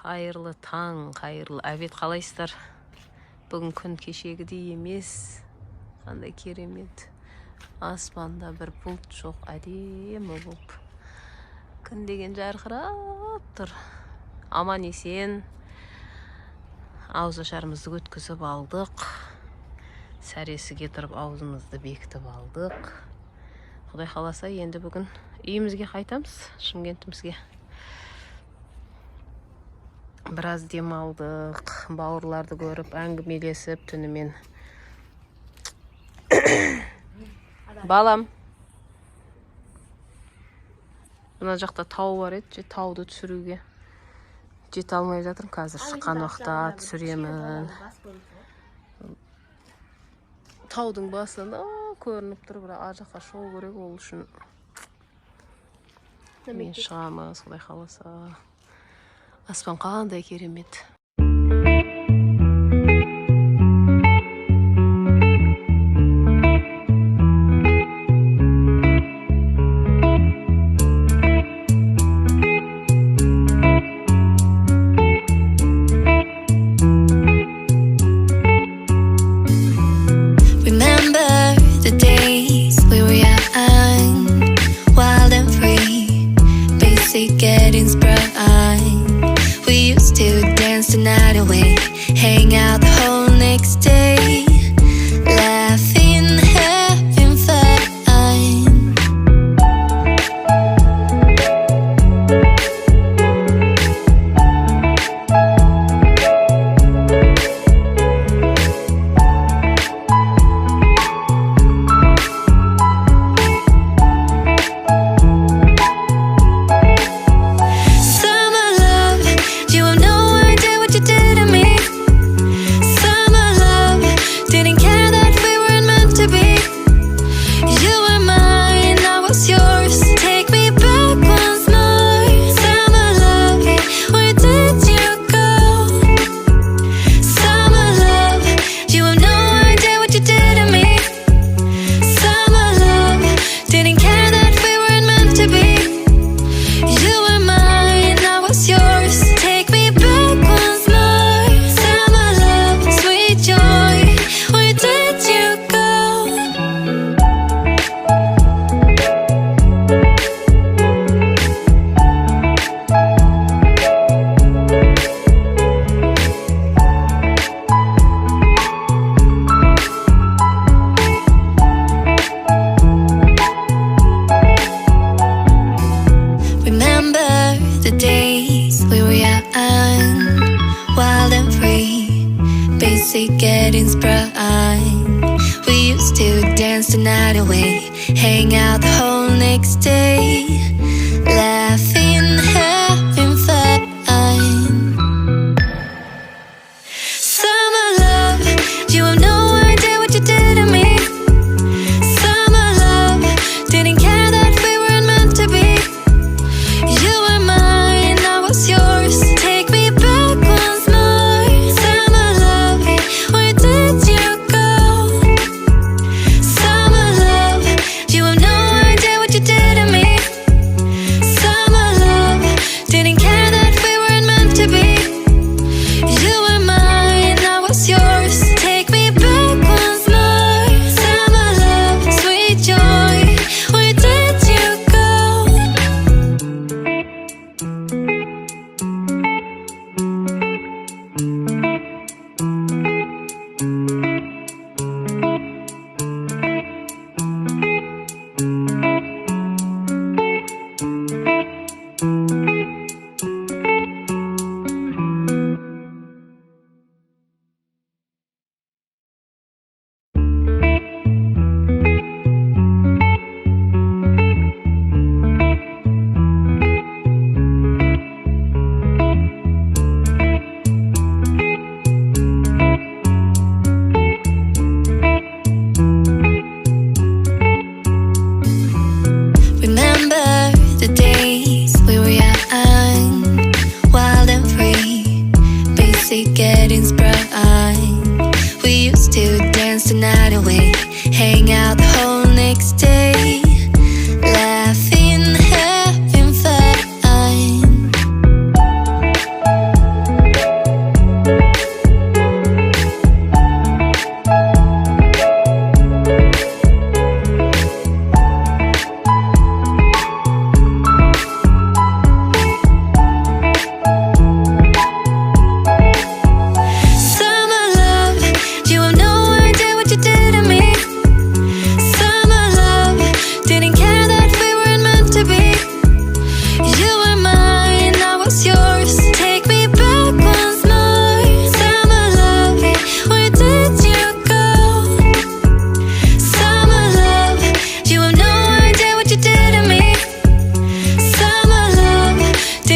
Қайырлы таң, қайырлы обед, қалайсыздар? Бүгін күн кешегідей емес. Қандай керемет. Аспанда бір бұлт жоқ, әдемі болып. Күн деген жарқырап тұр. Аман есен. Ауызашарымызды өткізіп алдық. Сәресіге тұрып аузымызды бекітіп алдық. Құдай қаласа енді бүгін үйімізге қайтамыз, Шымкентімізге. Біраз демалдық, бауырларды көріп, әңгімелесіп түнімен. Балам. Мына жақта тау бар еді, тауды түсіруге. Жете алмай жатырмын қазір. Шыққан уақытта түсіремін. Таудың басында көрініп тұр, бірақ ар жаққа шығу керек, ол үшін мен шығамыз, Құдай қаласа. Аспан қандай керемет. You have no idea what you did to me.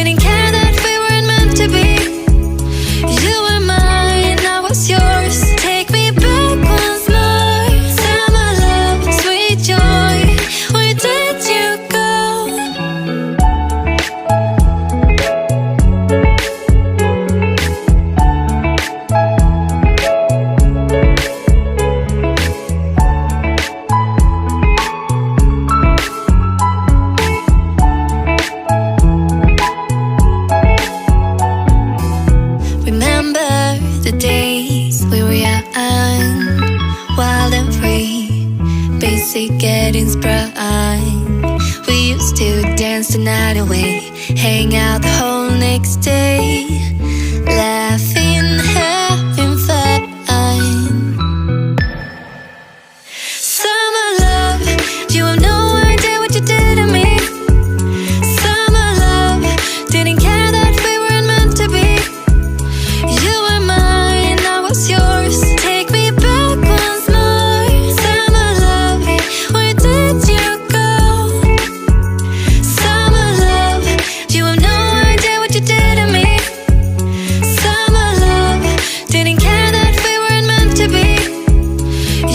Didn't care that we weren't meant to be. You were mine, I was yours. Take me back once more. Summer love, sweet joy. Where did you go? Remember the days we were young, wild and free, basic getting sprung. We used to dance the night away, hang out the whole next day, laughing, having fun. Summer love, you have no idea what you did to me. Summer love, didn't care that we weren't meant to be. You were mine, I was yours. Take me back once more. Summer love, where did you go? Summer love, you have no idea what you did to me. Summer love, didn't care that we weren't meant to be.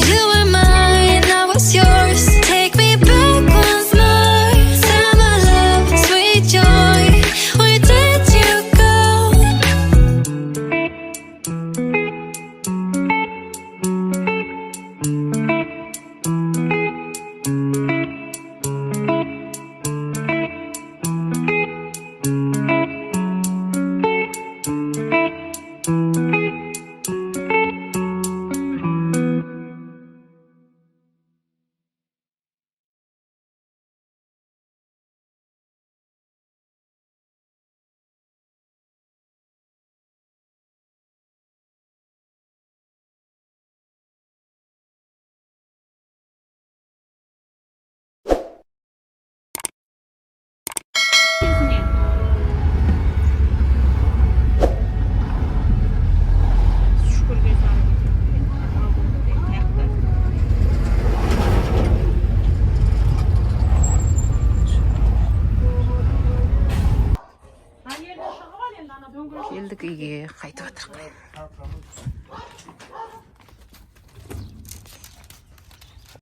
You were mine, I was yours. Take me back once more. Summer love, sweet joy. Where did you go? Келдік үйге, қайтып жатырық.